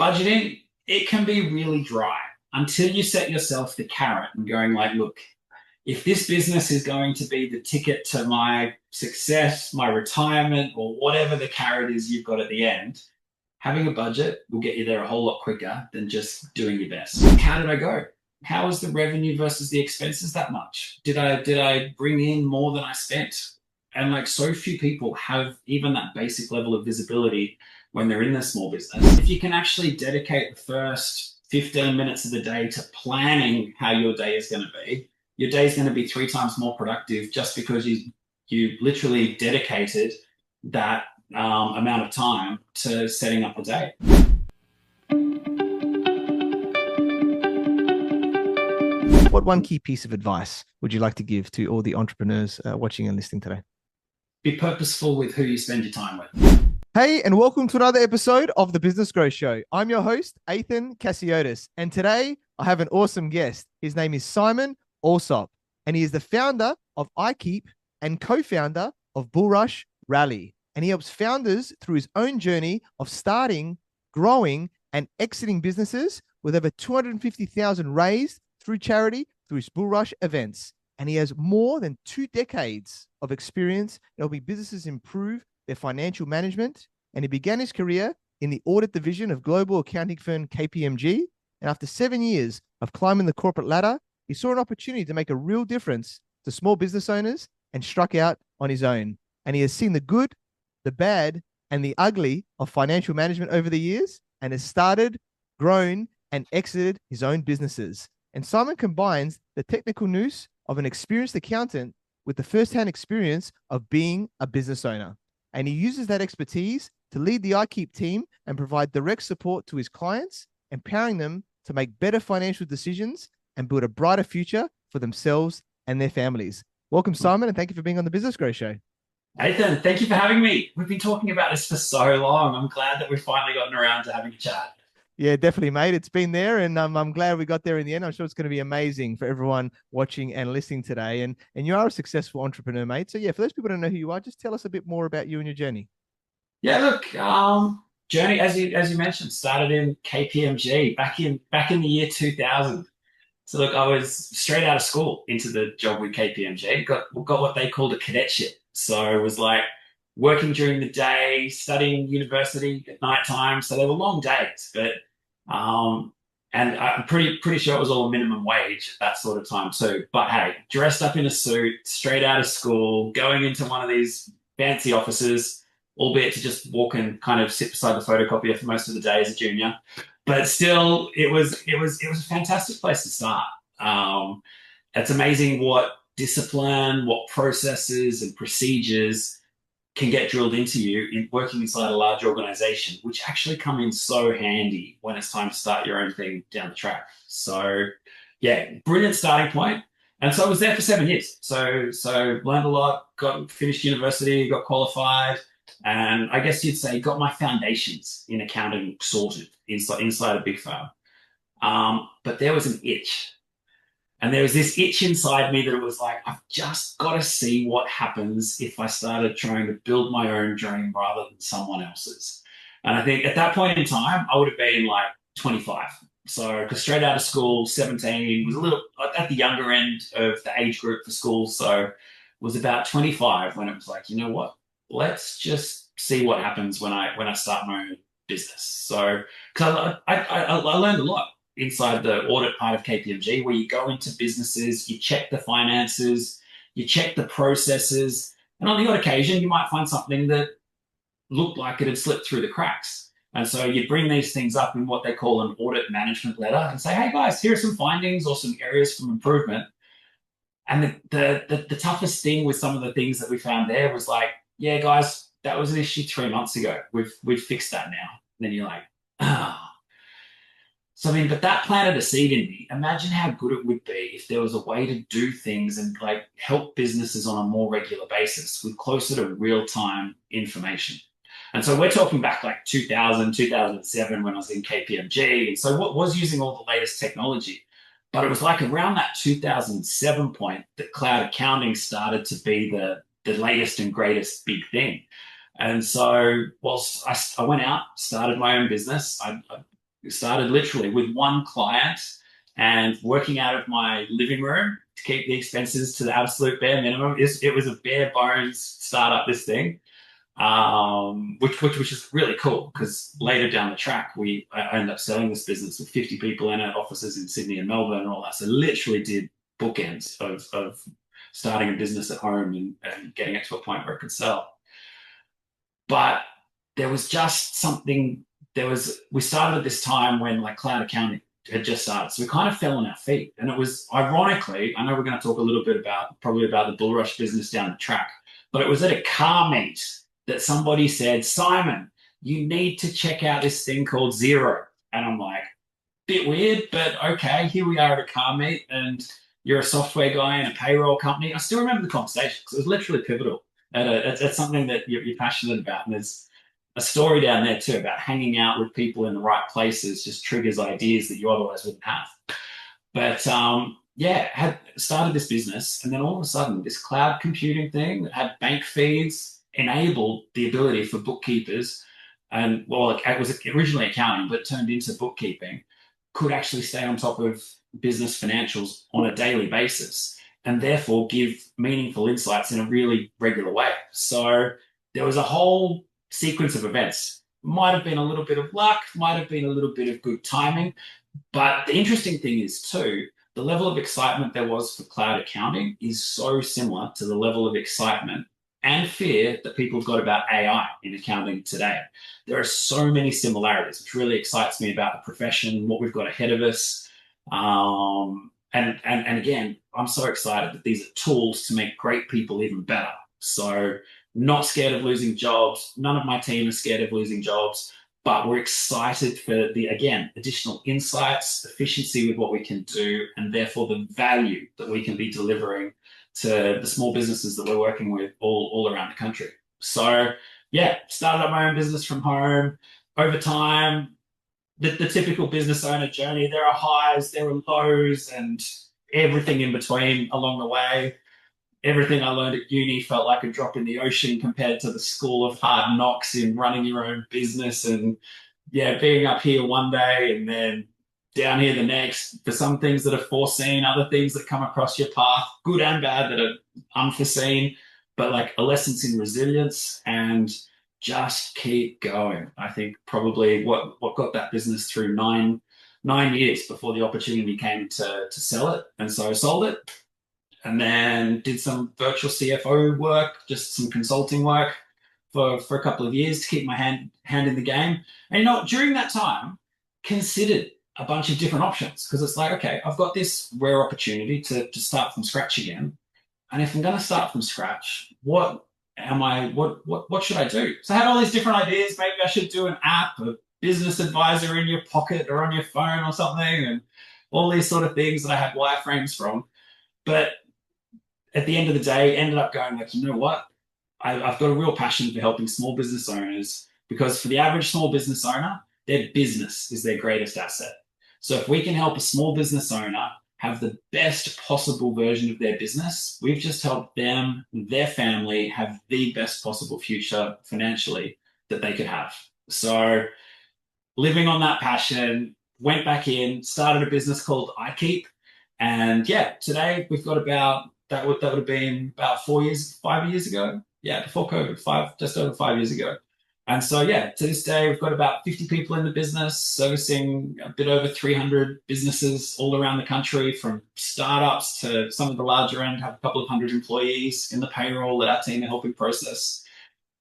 budgeting, it can be really dry until you set yourself the carrot and going like, look, if this business is going to be the ticket to my success, my retirement, or whatever the carrot is you've got at the end, having a budget will get you there a whole lot quicker than just doing your best. How did I go? How was the revenue versus the expenses that much? Did I bring in more than I spent? And like so few people have even that basic level of visibility when they're in their small business. If you can actually dedicate the first 15 minutes of the day to planning how your day is going to be, your day is going to be 3 times more productive just because you literally dedicated that amount of time to setting up a day. What one key piece of advice would you like to give to all the entrepreneurs watching and listening today? Be purposeful with who you spend your time with. Hey, and welcome to another episode of the Business Growth Show. I'm your host, Athin Cassiotis, and today I have an awesome guest. His name is Simon Allsop, and he is the founder of iKeep and co-founder of Bullrush Rally. And he helps founders through his own journey of starting, growing, and exiting businesses with over 250,000 raised through charity through his Bullrush events. And he has more than 2 decades of experience in helping businesses improve their financial management. And he began his career in the audit division of global accounting firm KPMG. And after 7 years of climbing the corporate ladder, he saw an opportunity to make a real difference to small business owners and struck out on his own. And he has seen the good, the bad, and the ugly of financial management over the years and has started, grown, and exited his own businesses. And Simon combines the technical nous of an experienced accountant with the first-hand experience of being a business owner. And he uses that expertise to lead the iKeep team and provide direct support to his clients, empowering them to make better financial decisions and build a brighter future for themselves and their families. Welcome, Simon, and thank you for being on the Business Growth Show. Athin, thank you for having me. We've been talking about this for so long. I'm glad that we've finally gotten around to having a chat. Yeah, definitely, mate. It's been there, and I'm glad we got there in the end. I'm sure it's going to be amazing for everyone watching and listening today. And you are a successful entrepreneur, mate. So yeah, for those people who don't know who you are, just tell us a bit more about you and your journey. Yeah, look, journey as you mentioned started in KPMG back in the year 2000. So look, I was straight out of school into the job with KPMG. Got what they called a cadetship. So it was like working during the day, studying university at night time. So they were long days, but and I'm pretty sure it was all a minimum wage that sort of time too. But hey, dressed up in a suit, straight out of school, going into one of these fancy offices, albeit to just walk and kind of sit beside the photocopier for most of the day as a junior. But still, it was a fantastic place to start. It's amazing what discipline, what processes and procedures can get drilled into you in working inside a large organization, which actually come in so handy when it's time to start your own thing down the track. So yeah, brilliant starting point. And so I was there for 7 years. So learned a lot, finished university, got qualified, and I guess you'd say got my foundations in accounting sorted inside a big firm. But there was an itch. And there was this itch inside me that it was like, I've just got to see what happens if I started trying to build my own dream rather than someone else's. And I think at that point in time, I would have been like 25. So, because straight out of school, 17, was a little at the younger end of the age group for school. So, was about 25 when it was like, you know what? Let's just see what happens when I start my own business. So, because I learned a lot inside the audit part of KPMG, where you go into businesses, you check the finances, you check the processes, and on the odd occasion, you might find something that looked like it had slipped through the cracks. And so you bring these things up in what they call an audit management letter and say, hey guys, here are some findings or some areas for improvement. And the toughest thing with some of the things that we found there was like, yeah, guys, that was an issue 3 months ago. We've fixed that now. And then you're like, ah. So, I mean, but that planted a seed in me. Imagine how good it would be if there was a way to do things and like help businesses on a more regular basis with closer to real-time information. And so we're talking back like 2000, 2007 when I was in KPMG. And so what was using all the latest technology? But it was like around that 2007 point that cloud accounting started to be the latest and greatest big thing. And so whilst I went out, started my own business, I It started literally with one client and working out of my living room to keep the expenses to the absolute bare minimum. It was a bare bones startup, this thing, which is really cool because later down the track, I ended up selling this business with 50 people in it, offices in Sydney and Melbourne and all that. So literally did bookends of starting a business at home and getting it to a point where it could sell. But there was just something. We started at this time when like cloud accounting had just started, so we kind of fell on our feet. And it was ironically, I know we're going to talk a little bit about probably about the Bullrush business down the track, but it was at a car meet that somebody said, Simon, you need to check out this thing called Zero. And I'm like, bit weird, but okay, here we are at a car meet, and you're a software guy in a payroll company. I still remember the conversation because it was literally pivotal. It's something that you're passionate about, and there's a story down there too about hanging out with people in the right places just triggers ideas that you otherwise wouldn't have. But yeah, had started this business, and then all of a sudden, this cloud computing thing that had bank feeds enabled the ability for bookkeepers, and well, it was originally accounting, but turned into bookkeeping, could actually stay on top of business financials on a daily basis, and therefore give meaningful insights in a really regular way. So there was a whole sequence of events. Might have been a little bit of luck, might have been a little bit of good timing, but the interesting thing is too, the level of excitement there was for cloud accounting is so similar to the level of excitement and fear that people have got about AI in accounting today. There are so many similarities, which really excites me about the profession, what we've got ahead of us. And again, I'm so excited that these are tools to make great people even better. So not scared of losing jobs. None of my team is scared of losing jobs, but we're excited for the, again, additional insights, efficiency with what we can do, and therefore the value that we can be delivering to the small businesses that we're working with all around the country. So yeah, started up my own business from home. Over time, the typical business owner journey, there are highs, there are lows, and everything in between along the way. Everything I learned at uni felt like a drop in the ocean compared to the school of hard knocks in running your own business and yeah, being up here one day and then down here the next for some things that are foreseen, other things that come across your path, good and bad, that are unforeseen, but like a lessons in resilience and just keep going. I think probably what got that business through nine years before the opportunity came to sell it. And so I sold it and then did some virtual CFO work, just some consulting work for a couple of years to keep my hand in the game. And you know, during that time, considered a bunch of different options because it's like, okay, I've got this rare opportunity to start from scratch again. And if I'm going to start from scratch, what should I do? So I had all these different ideas. Maybe I should do an app, a business advisor in your pocket or on your phone or something, and all these sort of things that I had wireframes from. But at the end of the day, ended up going like, you know what? I've got a real passion for helping small business owners because for the average small business owner, their business is their greatest asset. So if we can help a small business owner have the best possible version of their business, we've just helped them, their family, have the best possible future financially that they could have. So living on that passion, went back in, started a business called iKeep. And yeah, today we've got about, that would have been about 5 years ago. Yeah, before COVID, just over 5 years ago. And so, yeah, to this day, we've got about 50 people in the business, servicing a bit over 300 businesses all around the country, from startups to some of the larger end, have a couple of hundred employees in the payroll that our team are helping process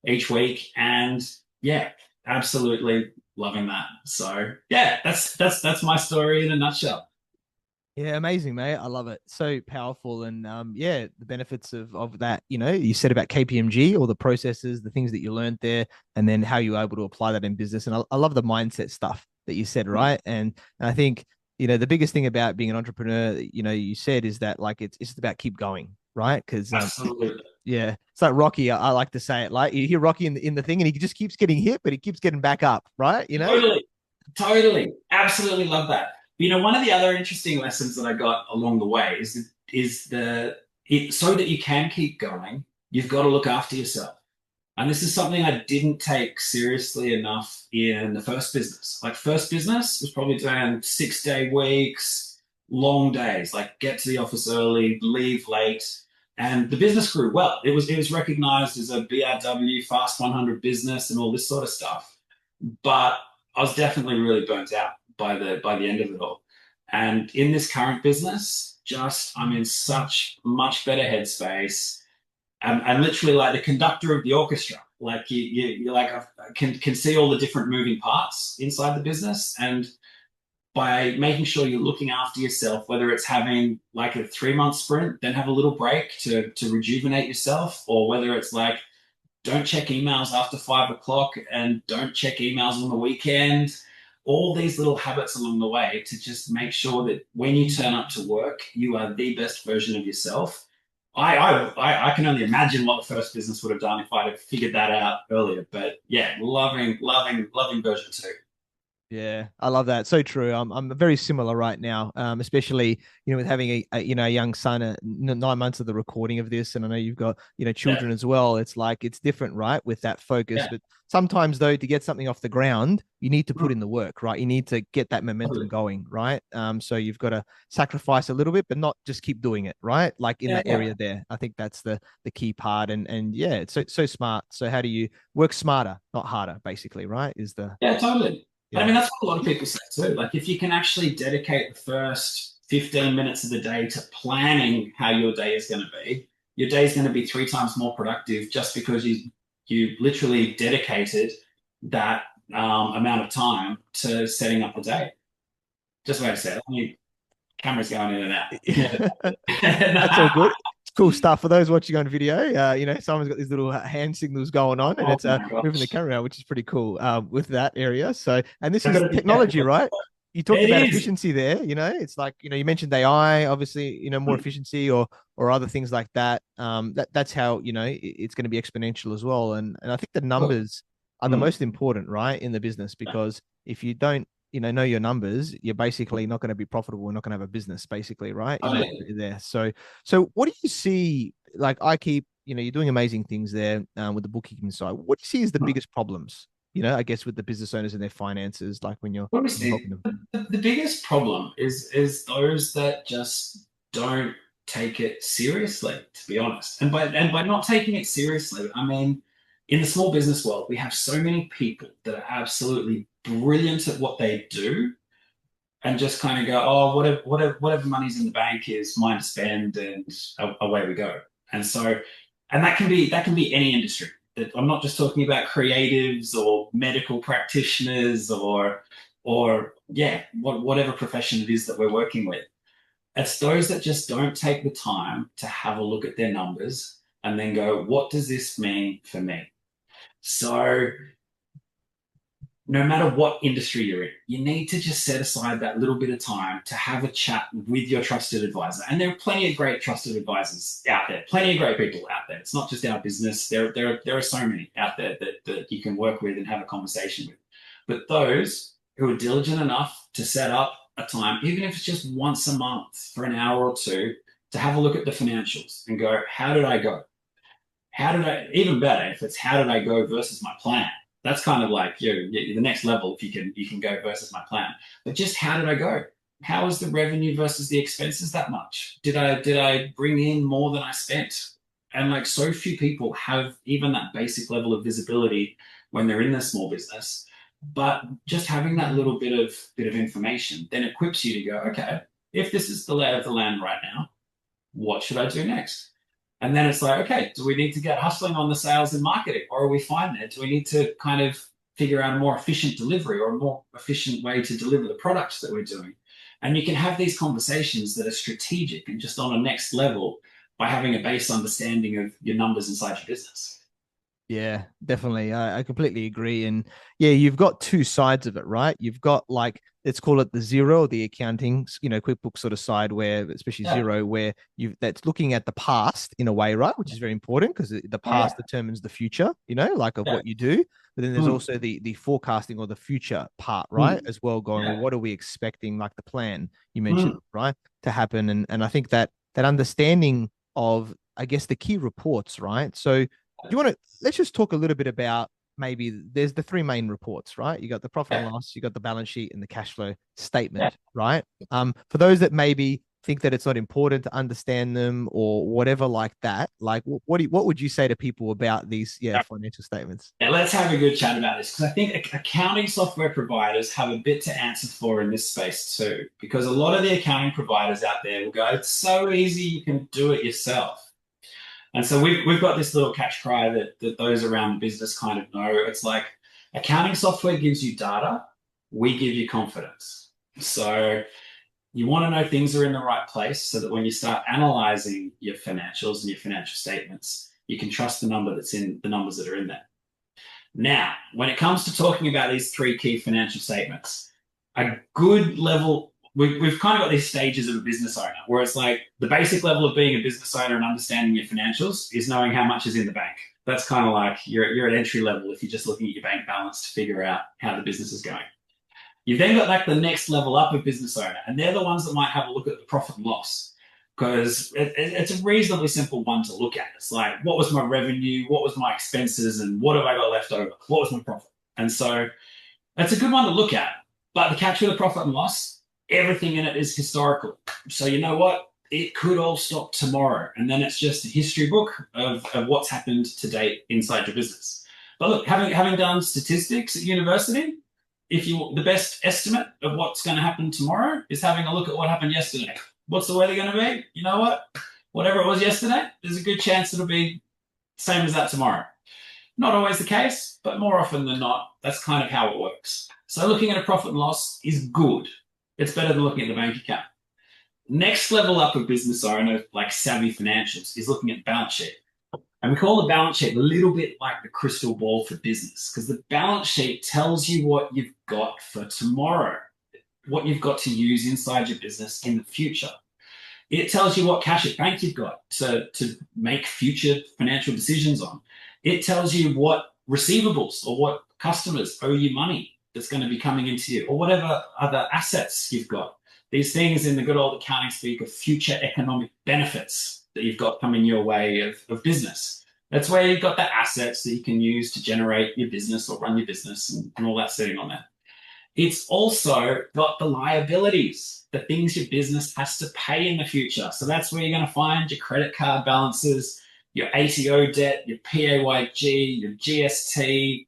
each week. And yeah, absolutely loving that. So yeah, that's my story in a nutshell. Yeah, amazing, mate. I love it. So powerful. And yeah, the benefits of that, you know, you said about KPMG, all the processes, the things that you learned there, and then how you were able to apply that in business. And I love the mindset stuff that you said, right? And I think, you know, the biggest thing about being an entrepreneur, you know, you said is that like it's about keep going, right? Because Absolutely. yeah, it's like Rocky. I like to say it like you hear Rocky in the thing and he just keeps getting hit, but he keeps getting back up, right? You know? Totally. Totally. Absolutely love that. You know, one of the other interesting lessons that I got along the way is so that you can keep going, you've got to look after yourself. And this is something I didn't take seriously enough in the first business. Like first business was probably doing 6 day weeks, long days, like get to the office early, leave late. And the business grew well. It was recognized as a BRW Fast 100 business and all this sort of stuff. But I was definitely really burnt out by the end of it all. And in this current business, just I'm in such much better headspace. I'm literally like the conductor of the orchestra. Like you like I can see all the different moving parts inside the business, and by making sure you're looking after yourself, whether it's having like a 3 month sprint, then have a little break to rejuvenate yourself, or whether it's like don't check emails after 5 o'clock and don't check emails on the weekend. All these little habits along the way to just make sure that when you turn up to work, you are the best version of yourself. I can only imagine what the first business would have done if I'd have figured that out earlier. But yeah, loving version two. Yeah, I love that. So true. I'm very similar right now, especially with having a young son, 9 months of the recording of this, and I know you've got Yeah, children as well. It's like it's different, right, with that focus. yeah, But sometimes though, to get something off the ground, you need to put in the work, right? You need to get that momentum totally. going, right? So you've got to sacrifice a little bit, but not just keep doing it, right? Like in Yeah, that yeah, area there. I think that's the key part. And yeah, it's so smart. So how do you work smarter, not harder, basically, right? Is the yeah, totally. And I yeah. mean, that's what a lot of people say too. Like, if you can actually dedicate the first 15 minutes of the day to planning how your day is going to be, your day is going to be 3 times more productive just because you literally dedicated that amount of time to setting up the day. Just the way to say it. I mean, cameras going in and out. That's all good. It's cool stuff for those watching on video. Someone's got these little hand signals going on, and Oh it's my moving the gosh. camera around, which is pretty cool with that area. So, and this I've got is to be technology, careful. right? You talked It about is. efficiency there. It's like you mentioned AI, obviously, more efficiency or other things like that. That's how it's going to be exponential as well. And I think the Look, numbers are the mm, most important, right, in the business because if you don't know your numbers, you're basically not going to be profitable. We're not going to have a business, basically, right? In that totally. area there. So what do you see? Like iKeep, you're doing amazing things there with the bookkeeping side. What do you see as the biggest problems? I guess with the business owners and their finances, like when you're Honestly, helping them. the biggest problem is those that just don't take it seriously, to be honest. And by not taking it seriously, I mean in the small business world, we have so many people that are absolutely brilliant at what they do and just kind of go, oh, whatever money's in the bank is mine to spend, and away we go. And so, and that can be any industry. I'm not just talking about creatives or medical practitioners or yeah, whatever profession it is that we're working with. It's those that just don't take the time to have a look at their numbers and then go, what does this mean for me? So no matter what industry you're in, you need to just set aside that little bit of time to have a chat with your trusted advisor. And there are plenty of great trusted advisors out there, plenty of great people out there. It's not just our business. There are so many out there that you can work with and have a conversation with. But those who are diligent enough to set up a time, even if it's just once a month for an hour or two, to have a look at the financials and go, how did I go? How did I, even better if it's how did I go versus my plan? That's kind of like the next level if you can go versus my plan. But just how did I go? How was the revenue versus the expenses that much? Did I bring in more than I spent? And like so few people have even that basic level of visibility when they're in their small business. But just having that little bit of information then equips you to go, okay, if this is the lay of the land right now, what should I do next? And then it's like, okay, do we need to get hustling on the sales and marketing, or are we fine there? Do we need to kind of figure out a more efficient delivery or a more efficient way to deliver the products that we're doing? And you can have these conversations that are strategic and just on a next level by having a base understanding of your numbers inside your business. Yeah, definitely. I completely agree. And yeah, you've got two sides of it, right? You've got like, let's call it the zero, the accounting, QuickBooks sort of side where, especially Yeah. zero, where that's looking at the past in a way, right? Which is very important because the Oh, yeah. past determines the future, like of Yeah. what you do. But then there's Mm, also the forecasting or the future part, right? mm, As well, going, well, yeah. what are we expecting, like the plan you mentioned, Mm, right? To happen. And I think that understanding of, I guess, the key reports, right? So you want to let's just talk a little bit about maybe there's the three main reports, right? You got the profit and Yeah. loss, you got the balance sheet, and the cash flow statement, Yeah. right? For those that maybe think that it's not important to understand them or whatever like that, like what would you say to people about these financial statements? Yeah, let's have a good chat about this because I think accounting software providers have a bit to answer for in this space too. Because a lot of the accounting providers out there will go, it's so easy, you can do it yourself. And so we've got this little catch cry that those around the business kind of know. It's like accounting software gives you data, we give you confidence. So you want to know things are in the right place so that when you start analyzing your financials and your financial statements, you can trust the number that's in the numbers that are in there. Now, when it comes to talking about these three key financial statements, a good level, we've kind of got these stages of a business owner where it's like the basic level of being a business owner and understanding your financials is knowing how much is in the bank. That's kind of like you're at entry level if you're just looking at your bank balance to figure out how the business is going. You've then got like the next level up of business owner, and they're the ones that might have a look at the profit and loss because it's a reasonably simple one to look at. It's like, what was my revenue? What was my expenses? And what have I got left over? What was my profit? And so that's a good one to look at. But the catch with the profit and loss, everything in it is historical. So you know what? It could all stop tomorrow. And then it's just a history book of what's happened to date inside your business. But look, having done statistics at university, if you the best estimate of what's going to happen tomorrow is having a look at what happened yesterday. What's the weather going to be? You know what? Whatever it was yesterday, there's a good chance it'll be same as that tomorrow. Not always the case, but more often than not, that's kind of how it works. So looking at a profit and loss is good. It's better than looking at the bank account. Next level up of business owner, like savvy financials, is looking at the balance sheet. And we call the balance sheet a little bit like the crystal ball for business because the balance sheet tells you what you've got for tomorrow, what you've got to use inside your business in the future. It tells you what cash at bank you've got to make future financial decisions on. It tells you what receivables or what customers owe you money that's going to be coming into you or whatever other assets you've got. These things in the good old accounting speak of future economic benefits that you've got coming your way of business. That's where you've got the assets that you can use to generate your business or run your business and all that sitting on there. It's also got the liabilities, the things your business has to pay in the future. So that's where you're going to find your credit card balances, your ATO debt, your PAYG, your GST,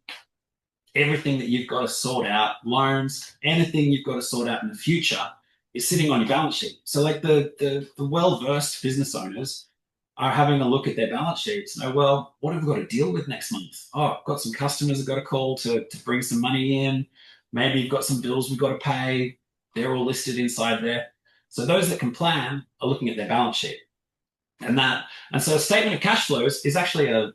everything that you've got to sort out, loans, anything you've got to sort out in the future is sitting on your balance sheet. So like the well-versed business owners are having a look at their balance sheets and, oh, well, what have we got to deal with next month? Oh, I've got some customers I've got to call to bring some money in. Maybe you've got some bills we've got to pay. They're all listed inside there. So those that can plan are looking at their balance sheet. And so a statement of cash flows is actually a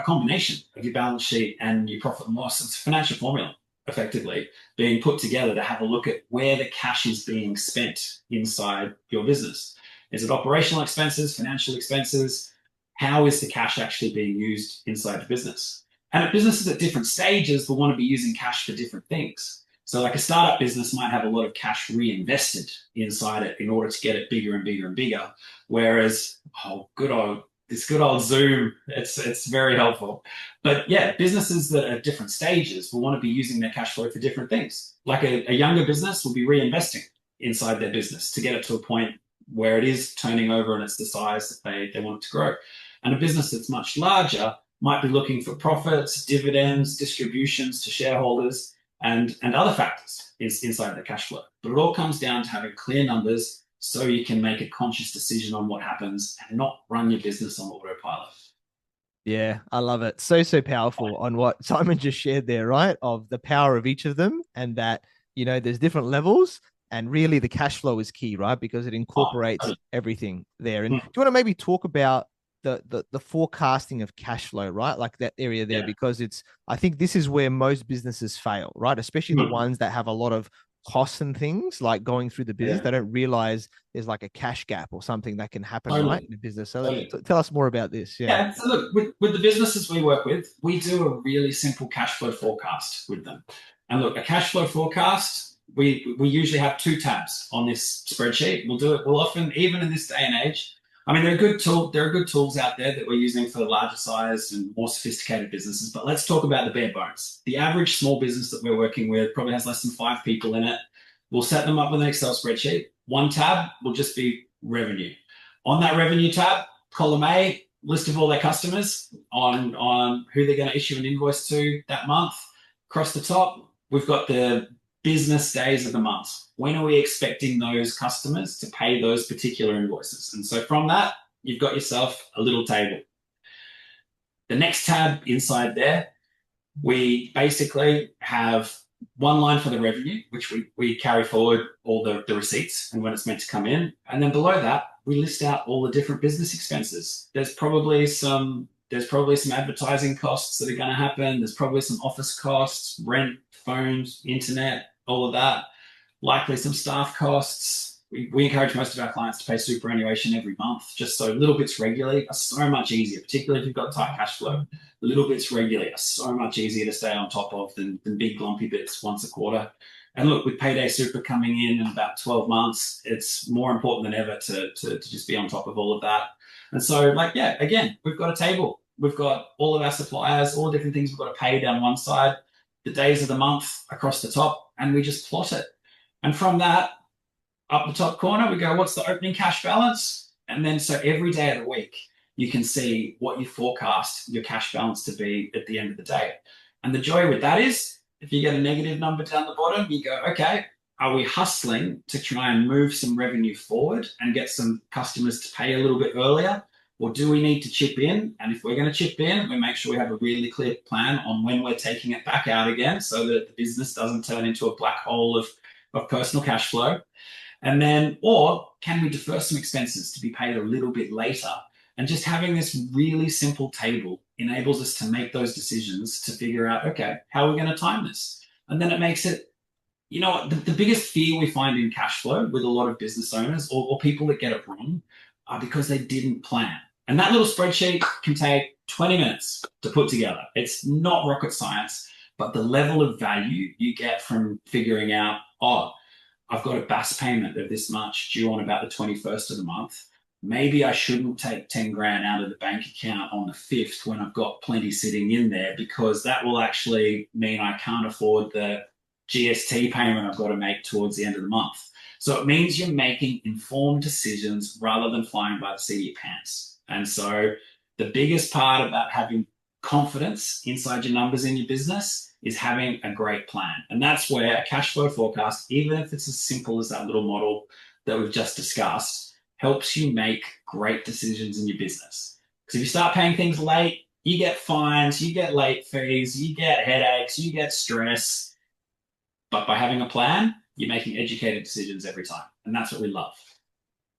combination of your balance sheet and your profit and loss. It's a financial formula, effectively, being put together to have a look at where the cash is being spent inside your business. Is it operational expenses, financial expenses? How is the cash actually being used inside the business? And businesses at different stages will want to be using cash for different things. So like a startup business might have a lot of cash reinvested inside it in order to get it bigger and bigger and bigger. Whereas, this good old Zoom, it's very helpful. But yeah, businesses that are at different stages will want to be using their cash flow for different things. Like a younger business will be reinvesting inside their business to get it to a point where it is turning over and it's the size that they want it to grow. And a business that's much larger might be looking for profits, dividends, distributions to shareholders, and other factors inside the cash flow. But it all comes down to having clear numbers so you can make a conscious decision on what happens and not run your business on autopilot. Yeah, I love it. So powerful on what Simon just shared there, right? Of the power of each of them and that, there's different levels and really the cash flow is key, right? Because it incorporates everything there. And do you want to maybe talk about the forecasting of cash flow, right? Like that area there, because I think this is where most businesses fail, right? Especially the ones that have a lot of costs and things like going through the business. They don't realize there's like a cash gap or something that can happen, right, in the business. So tell us more about this. Yeah. So look, with the businesses we work with, we do a really simple cash flow forecast with them. And look, a cash flow forecast, we usually have two tabs on this spreadsheet. We'll often, even in this day and age, I mean, there are good tool. There are good tools out there that we're using for larger size and more sophisticated businesses. But let's talk about the bare bones. The average small business that we're working with probably has less than 5 people in it. We'll set them up with an Excel spreadsheet. One tab will just be revenue. On that revenue tab, column A, list of all their customers on who they're going to issue an invoice to that month. Across the top, we've got the business days of the month. When are we expecting those customers to pay those particular invoices? And so from that, you've got yourself a little table. The next tab inside there, we basically have one line for the revenue, which we carry forward all the receipts and when it's meant to come in. And then below that, we list out all the different business expenses. There's probably some advertising costs that are going to happen. There's probably some office costs, rent, phones, internet, all of that. Likely some staff costs. We encourage most of our clients to pay superannuation every month, just so little bits regularly are so much easier, particularly if you've got tight cash flow. Little bits regularly are so much easier to stay on top of than big lumpy bits once a quarter. And look, with payday super coming in about 12 months, it's more important than ever to just be on top of all of that. And so, again, we've got a table. We've got all of our suppliers, all the different things we've got to pay down one side, the days of the month across the top, and we just plot it. And from that, up the top corner, we go, what's the opening cash balance? And then so every day of the week, you can see what you forecast your cash balance to be at the end of the day. And the joy with that is, if you get a negative number down the bottom, you go, okay, are we hustling to try and move some revenue forward and get some customers to pay a little bit earlier? Or do we need to chip in? And if we're going to chip in, we make sure we have a really clear plan on when we're taking it back out again so that the business doesn't turn into a black hole of personal cash flow. And then, or can we defer some expenses to be paid a little bit later? And just having this really simple table enables us to make those decisions to figure out, okay, how are we going to time this? And then it makes it, the biggest fear we find in cash flow with a lot of business owners or people that get it wrong are because they didn't plan. And that little spreadsheet can take 20 minutes to put together. It's not rocket science, but the level of value you get from figuring out, I've got a BAS payment of this much due on about the 21st of the month. Maybe I shouldn't take 10 grand out of the bank account on the 5th when I've got plenty sitting in there, because that will actually mean I can't afford the GST payment I've got to make towards the end of the month. So it means you're making informed decisions rather than flying by the seat of your pants. And so the biggest part about having confidence inside your numbers in your business is having a great plan. And that's where a cash flow forecast, even if it's as simple as that little model that we've just discussed, helps you make great decisions in your business. Because if you start paying things late, you get fines, you get late fees, you get headaches, you get stress. But by having a plan, you're making educated decisions every time. And that's what we love.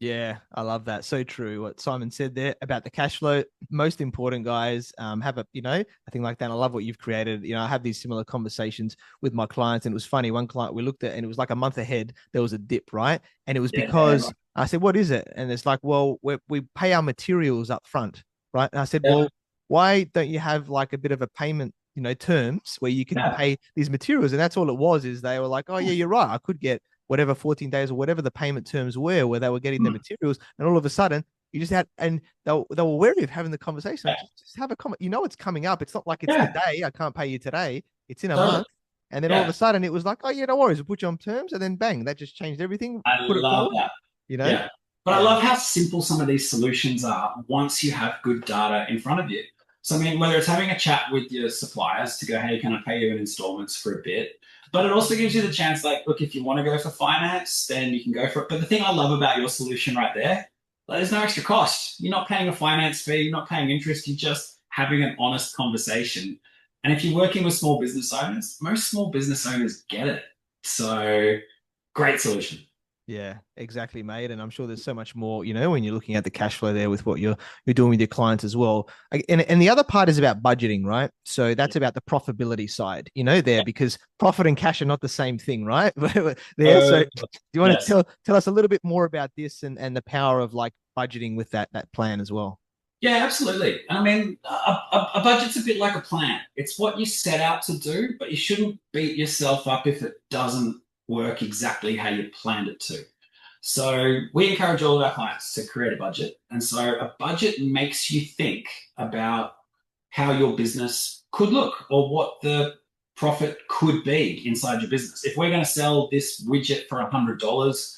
Yeah, I love that. So true. What Simon said there about the cash flow. Most important, guys, have a, a thing like that. I love what you've created. I have these similar conversations with my clients, and it was funny. One client we looked at, and it was like a month ahead, there was a dip, right? And it was because I said, what is it? And it's like, well, we pay our materials up front, right? And I said, well, why don't you have like a bit of a payment, terms where you can pay these materials? And that's all it was, is they were like, oh yeah, you're right. I could get whatever 14 days or whatever the payment terms were, where they were getting the materials, and all of a sudden you just had, and they were wary of having the conversation. Just have a comment. It's coming up. It's not like it's today. I can't pay you today. It's in a month. And then all of a sudden it was like, oh yeah, no worries. We'll put you on terms, and then bang, that just changed everything. I love that. Yeah. But I love how simple some of these solutions are once you have good data in front of you. So, I mean, whether it's having a chat with your suppliers to go, hey, can I pay you in installments for a bit? But it also gives you the chance, like, look, if you want to go for finance, then you can go for it. But the thing I love about your solution right there, there's no extra cost. You're not paying a finance fee. You're not paying interest. You're just having an honest conversation. And if you're working with small business owners, most small business owners get it. So great solution. Yeah, exactly, mate. And I'm sure there's so much more, when you're looking at the cash flow there with what you're doing with your clients as well. And the other part is about budgeting, right? So that's about the profitability side, because profit and cash are not the same thing, right? So do you want to tell us a little bit more about this and the power of like budgeting with that plan as well? Yeah, absolutely. I mean, a budget's a bit like a plan. It's what you set out to do, but you shouldn't beat yourself up if it doesn't work exactly how you planned it to. So we encourage all of our clients to create a budget. And so a budget makes you think about how your business could look or what the profit could be inside your business. If we're going to sell this widget for $100,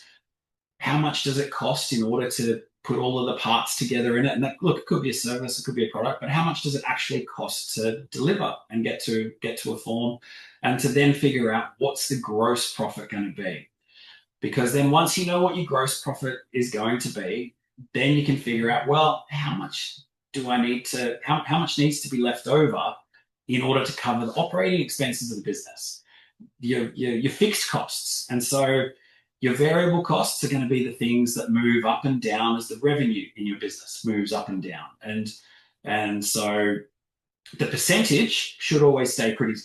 how much does it cost in order to put all of the parts together in it? And that, look, it could be a service, it could be a product, but how much does it actually cost to deliver and get to a form, and to then figure out what's the gross profit going to be? Because then once you know what your gross profit is going to be, then you can figure out, well, how much how much needs to be left over in order to cover the operating expenses of the business, your fixed costs. And so your variable costs are going to be the things that move up and down as the revenue in your business moves up and down. And so the percentage should always stay pretty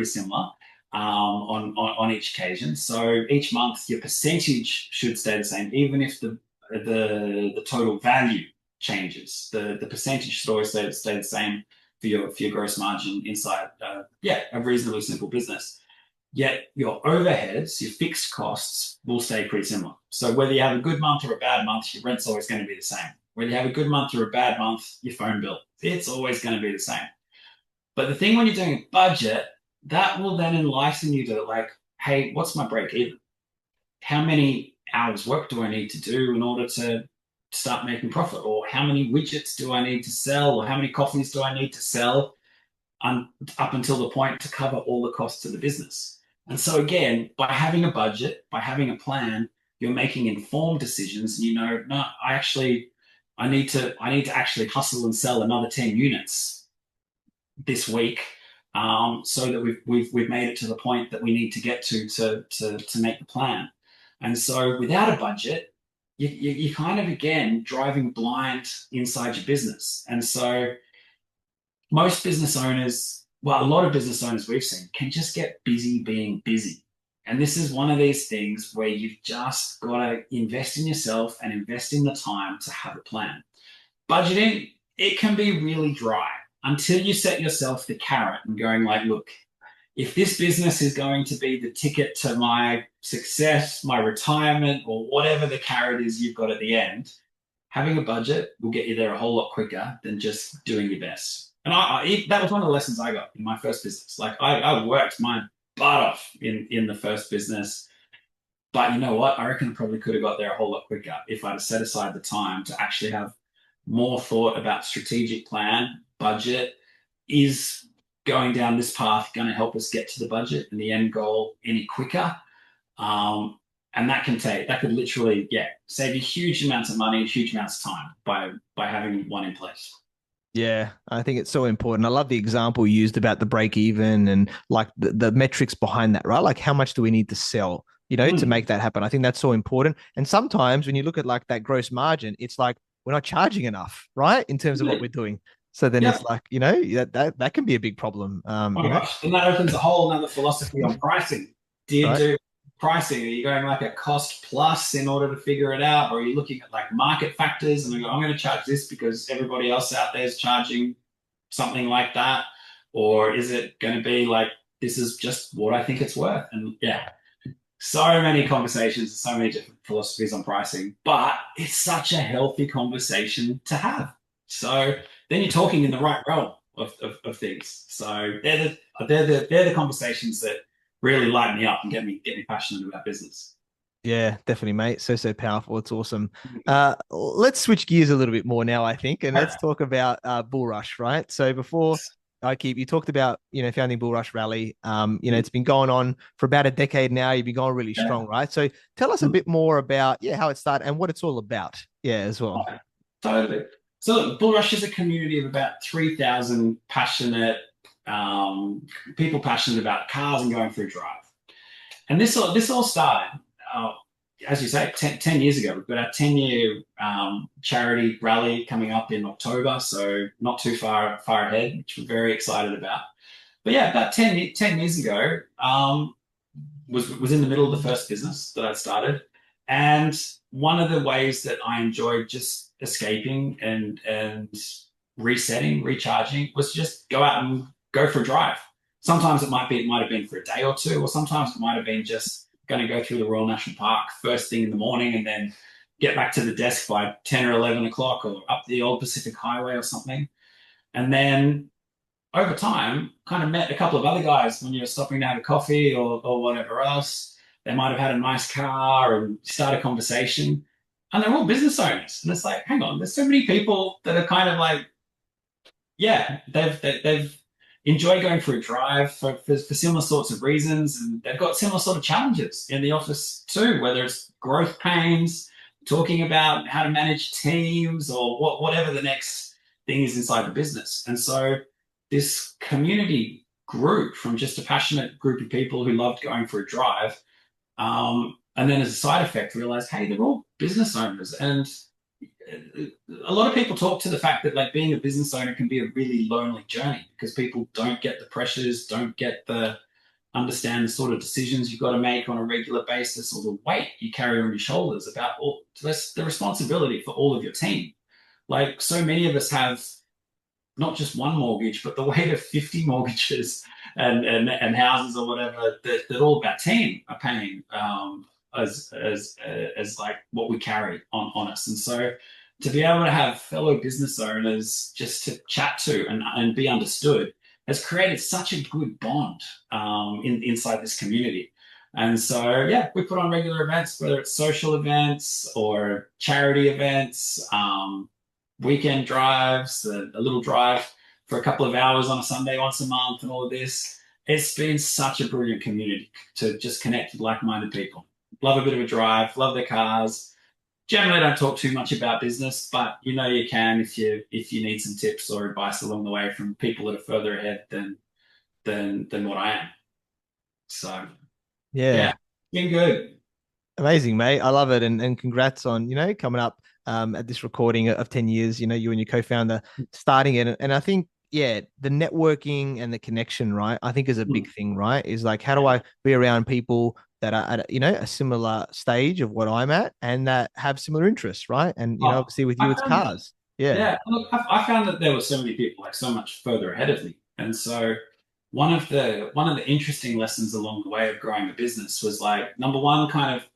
similar on each occasion. So each month your percentage should stay the same, even if the total value changes. The percentage should always stay the same for your gross margin inside a reasonably simple business. Yet your overheads, your fixed costs, will stay pretty similar. So whether you have a good month or a bad month, your rent's always going to be the same. Whether you have a good month or a bad month, your phone bill, it's always going to be the same. But the thing when you're doing a budget, that will then enlighten you to like, hey, what's my break even? How many hours work do I need to do in order to start making profit? Or how many widgets do I need to sell? Or how many coffees do I need to sell up until the point to cover all the costs of the business? And so again, by having a budget, by having a plan, you're making informed decisions, and no, I need to actually hustle and sell another 10 units this week, so that we've made it to the point that we need to get to make the plan. And so without a budget, you kind of again driving blind inside your business. And so most business owners, well, a lot of business owners we've seen can just get busy being busy. And this is one of these things where you've just got to invest in yourself and invest in the time to have a plan. Budgeting, it can be really dry until you set yourself the carrot and going like, look, if this business is going to be the ticket to my success, my retirement, or whatever the carrot is you've got at the end, having a budget will get you there a whole lot quicker than just doing your best. And that was one of the lessons I got in my first business. Like I worked my butt off in the first business, but you know what? I reckon I probably could have got there a whole lot quicker if I'd have set aside the time to actually have more thought about strategic plan, budget. Is going down this path going to help us get to the budget and the end goal any quicker? And that could literally, save you huge amounts of money, huge amounts of time by having one in place. Yeah, I think it's so important. I love the example you used about the break even and like the metrics behind that, right? Like how much do we need to sell, to make that happen? I think that's so important. And sometimes when you look at like that gross margin, it's like we're not charging enough, right? In terms of what we're doing. So then it's like, that can be a big problem. Gosh. And that opens a whole other philosophy on pricing. Do you do pricing? Are you going like a cost plus in order to figure it out? Or are you looking at like market factors and I'm going to charge this because everybody else out there is charging something like that? Or is it going to be like, this is just what I think it's worth? And so many conversations, so many different philosophies on pricing, but it's such a healthy conversation to have. So then you're talking in the right realm of things. So they're the conversations that really light me up and get me passionate about business. Yeah, definitely, mate. So powerful. It's awesome. Let's switch gears a little bit more now, I think, and let's talk about Bullrush, right? So before iKeep, you talked about, founding Bullrush Rally. It's been going on for about a decade now. You've been going really strong, right? So tell us a bit more about, how it started and what it's all about. Yeah, as well. Totally. So look, Bullrush is a community of about 3,000 passionate people passionate about cars and going for a drive. And this all started, as you say, 10 years ago. We've got our 10-year charity rally coming up in October, so not too far ahead, which we're very excited about. But about 10 years ago, was in the middle of the first business that I'd started. And one of the ways that I enjoyed just escaping and resetting, recharging, was just go out and go for a drive. Sometimes it might have been for a day or two, or sometimes it might have been just going to go through the Royal National Park first thing in the morning and then get back to the desk by 10 or 11 o'clock or up the old Pacific Highway or something. And then over time, kind of met a couple of other guys when you're stopping to have a coffee or whatever else. They might have had a nice car and start a conversation. And they're all business owners. And it's like, hang on, there's so many people that are kind of like, yeah, they've enjoyed going for a drive for similar sorts of reasons. And they've got similar sort of challenges in the office too, whether it's growth pains, talking about how to manage teams or whatever the next thing is inside the business. And so this community group from just a passionate group of people who loved going for a drive, and then as a side effect, realized, hey, they're all business owners. And a lot of people talk to the fact that like being a business owner can be a really lonely journey because people don't get the pressures, don't get the understand the sort of decisions you've got to make on a regular basis or the weight you carry on your shoulders about all the responsibility for all of your team. Like so many of us have not just one mortgage, but the weight of 50 mortgages and houses or whatever that all of our team are paying as like what we carry on us. And so to be able to have fellow business owners just to chat to and be understood has created such a good bond inside this community. And so, yeah, we put on regular events, whether it's social events or charity events, weekend drives, a little drive for a couple of hours on a Sunday once a month and all of this. It's been such a brilliant community to just connect with like-minded people. Love a bit of a drive, love their cars. Generally don't talk too much about business, but you know you can if you need some tips or advice along the way from people that are further ahead than what I am. So Yeah. yeah, been good. Amazing, mate. I love it. And congrats on, coming up at this recording of 10 years, you and your co-founder starting it. And I think, yeah, the networking and the connection, right? I think is a big thing, right? Is like, how do I be around people that are at, a similar stage of what I'm at and that have similar interests, right? And, obviously with you, it's cars. Yeah. Yeah, look, I found that there were so many people like so much further ahead of me, and so one of the interesting lessons along the way of growing a business was like number one, kind of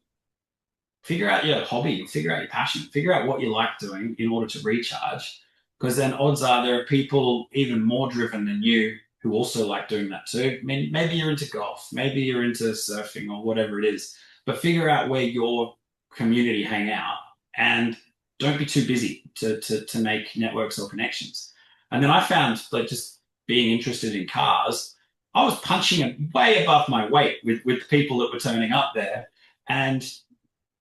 figure out your hobby, figure out your passion, figure out what you like doing in order to recharge. Because then odds are there are people even more driven than you who also like doing that too. I mean, maybe you're into golf, maybe you're into surfing or whatever it is, but figure out where your community hang out and don't be too busy to make networks or connections. And then I found like just being interested in cars, I was punching it way above my weight with people that were turning up there. And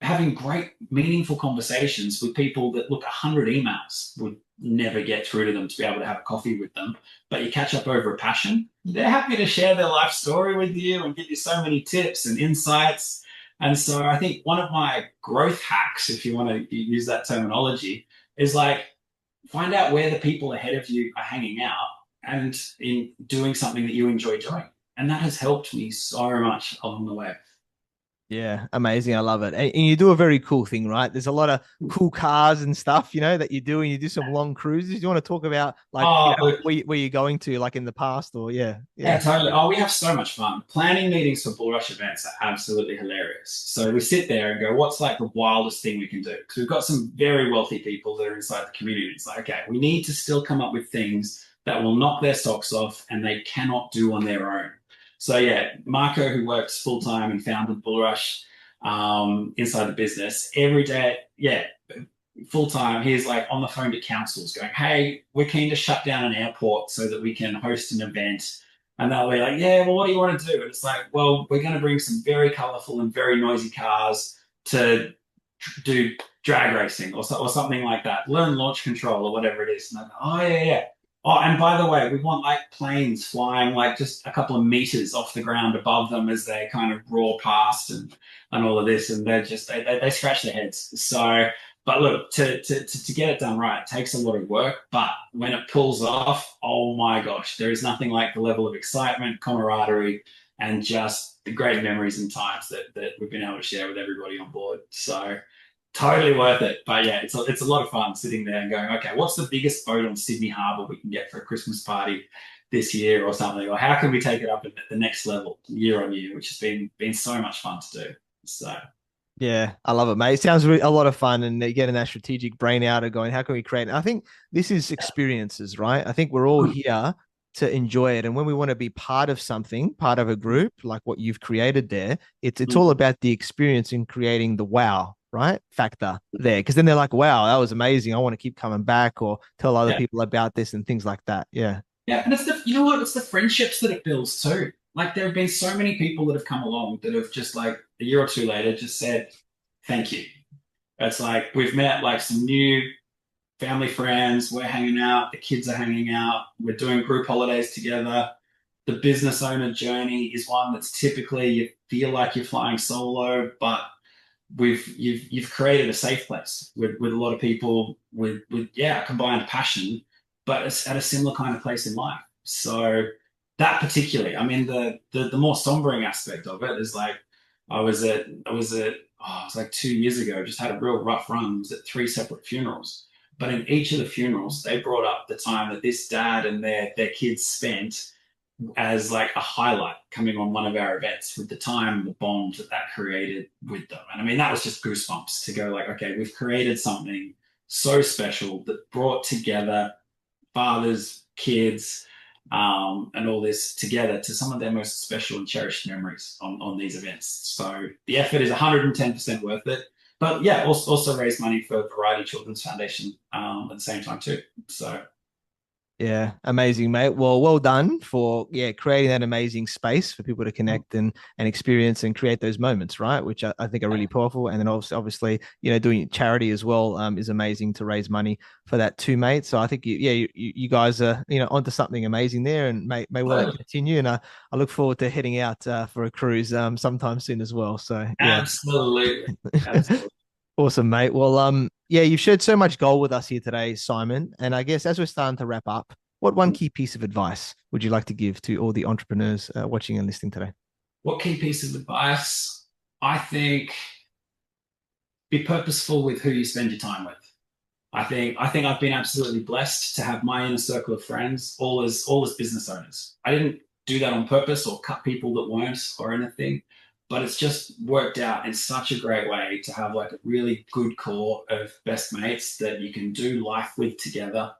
having great, meaningful conversations with people that look 100 emails would never get through to them to be able to have a coffee with them. But you catch up over a passion. They're happy to share their life story with you and give you so many tips and insights. And so I think one of my growth hacks, if you want to use that terminology, is like find out where the people ahead of you are hanging out and in doing something that you enjoy doing. And that has helped me so much along the way. Yeah, amazing. I love it. And you do a very cool thing, right? There's a lot of cool cars and stuff, that you do, and you do some long cruises. Do you want to talk about like Oh, where you're going to, like in the past, or yeah. Yeah, totally. Oh, we have so much fun. Planning meetings for Bullrush events are absolutely hilarious. So we sit there and go, what's like the wildest thing we can do? Because we've got some very wealthy people that are inside the community. It's like, okay, we need to still come up with things that will knock their socks off and they cannot do on their own. So yeah, Marco, who works full time and founded Bullrush inside the business, every day, yeah, full time, he's like on the phone to councils going, hey, we're keen to shut down an airport so that we can host an event. And they'll be like, yeah, well, what do you want to do? And it's like, well, we're going to bring some very colorful and very noisy cars to do drag racing or something like that. Learn launch control or whatever it is. And I'm like, oh, yeah, yeah. Oh, and by the way, we want like planes flying like just a couple of meters off the ground above them as they kind of roar past and all of this. And they're just, they scratch their heads. So, but look, to get it done right, it takes a lot of work. But when it pulls off, oh my gosh, there is nothing like the level of excitement, camaraderie, and just the great memories and times that we've been able to share with everybody on board. So totally worth it. But yeah, it's a lot of fun sitting there and going, okay, what's the biggest boat on Sydney Harbour we can get for a Christmas party? this year or something, or how can we take it up at the next level year on year, which has been so much fun to do. So Yeah, I love it, mate. It sounds a lot of fun, and getting that strategic brain out of going, how can we create? And I think this is experiences, right? I think we're all here to enjoy it, and when we want to be part of something, part of a group like what you've created there, it's all about the experience in creating the wow, right, factor there, because then they're like, wow, that was amazing. I want to keep coming back, or tell other yeah. people about this and things like that. Yeah. Yeah, and it's the you know what? It's the friendships that it builds too. Like there have been so many people that have come along that have just like a year or two later just said thank you. It's like we've met like some new family friends, we're hanging out, the kids are hanging out, we're doing group holidays together. The business owner journey is one that's typically you feel like you're flying solo, but you've created a safe place with a lot of people with yeah, combined passion, but it's at a similar kind of place in life. So that particularly, I mean the more sombering aspect of it is like I was at oh, it was like 2 years ago, just had a real rough run. I was at three separate funerals. But in each of the funerals, they brought up the time that this dad and their kids spent as like a highlight coming on one of our events with the time, the bond that created with them. And I mean, that was just goosebumps to go like, okay, we've created something so special that brought together fathers, kids, and all this together to some of their most special and cherished memories on these events. So the effort is 110% worth it. But yeah, also raise money for Variety Children's Foundation at the same time too. So Yeah, amazing, mate. Well, well done for creating that amazing space for people to connect and experience and create those moments, right? Which I think are really powerful. And then obviously, doing charity as well is amazing to raise money for that too, mate. So I think you guys are onto something amazing there, and may well continue. And I look forward to heading out for a cruise sometime soon as well. So yeah. absolutely, absolutely. Awesome, mate. Well, yeah, you've shared so much gold with us here today, Simon. And I guess as we're starting to wrap up, what one key piece of advice would you like to give to all the entrepreneurs watching and listening today? What key piece of advice? I think be purposeful with who you spend your time with. I think I've been absolutely blessed to have my inner circle of friends, all as business owners. I didn't do that on purpose or cut people that weren't or anything, but it's just worked out in such a great way to have like a really good core of best mates that you can do life with together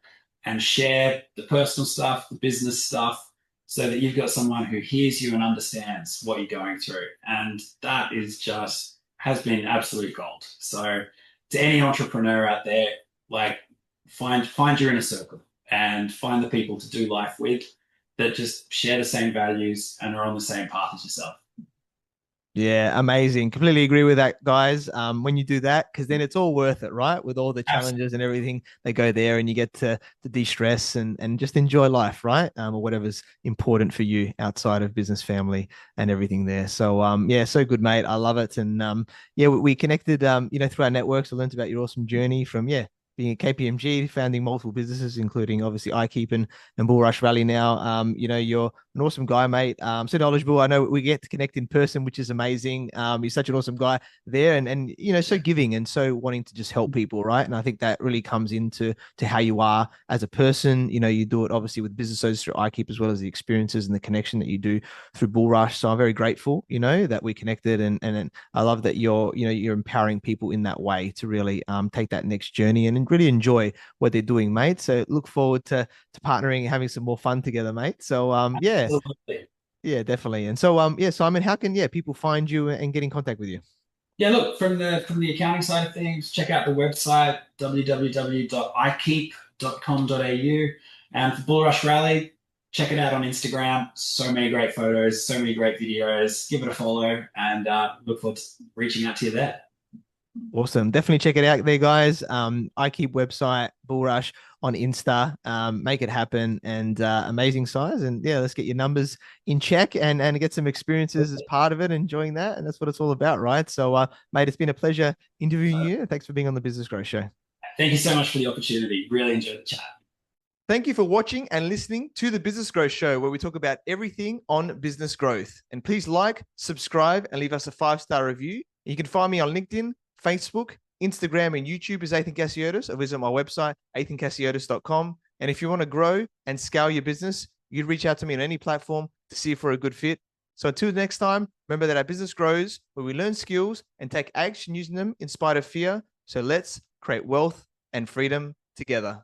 and share the personal stuff, the business stuff, so that you've got someone who hears you and understands what you're going through. And that is just has been absolute gold. So to any entrepreneur out there, like find your inner circle and find the people to do life with that just share the same values and are on the same path as yourself. Yeah, amazing. Completely agree with that, guys. When you do that, because then it's all worth it, right? With all the Absolutely. challenges and everything, they go there, and you get to de-stress and just enjoy life, right? Or whatever's important for you outside of business, family, and everything there. So yeah, so good, mate. I love it. And yeah, we connected through our networks. I learned about your awesome journey from being at KPMG, founding multiple businesses, including obviously iKeep and Bullrush Rally now. You're an awesome guy, mate. So knowledgeable. I know we get to connect in person, which is amazing. You're such an awesome guy there, and so giving and so wanting to just help people, right? And I think that really comes into how you are as a person. You do it obviously with business owners through iKeep, as well as the experiences and the connection that you do through Bullrush. So I'm very grateful, that we connected, and I love that you're empowering people in that way to really take that next journey and really enjoy what they're doing, mate. So look forward to partnering and having some more fun together, mate. So yeah. Absolutely. Yeah, definitely. And so yeah, Simon, how can people find you and get in contact with you? Yeah, look, from the accounting side of things, check out the website www.ikeep.com.au. And for Bullrush Rally, check it out on Instagram. So many great photos, so many great videos. Give it a follow and look forward to reaching out to you there. Awesome. Definitely check it out there, guys. iKeep website, Bullrush on Insta. Make it happen, and amazing size. And yeah, let's get your numbers in check and get some experiences as part of it, enjoying that. And that's what it's all about, right? So mate, it's been a pleasure interviewing you. Thanks for being on the Business Growth Show. Thank you so much for the opportunity. Really enjoyed the chat. Thank you for watching and listening to the Business Growth Show, where we talk about everything on business growth. And please like, subscribe, and leave us a 5-star review. You can find me on LinkedIn, Facebook, Instagram, and YouTube as Athin Cassiotis, or visit my website, athincassiotis.com. And if you want to grow and scale your business, you can reach out to me on any platform to see if we're a good fit. So until next time, remember that our business grows where we learn skills and take action using them in spite of fear. So let's create wealth and freedom together.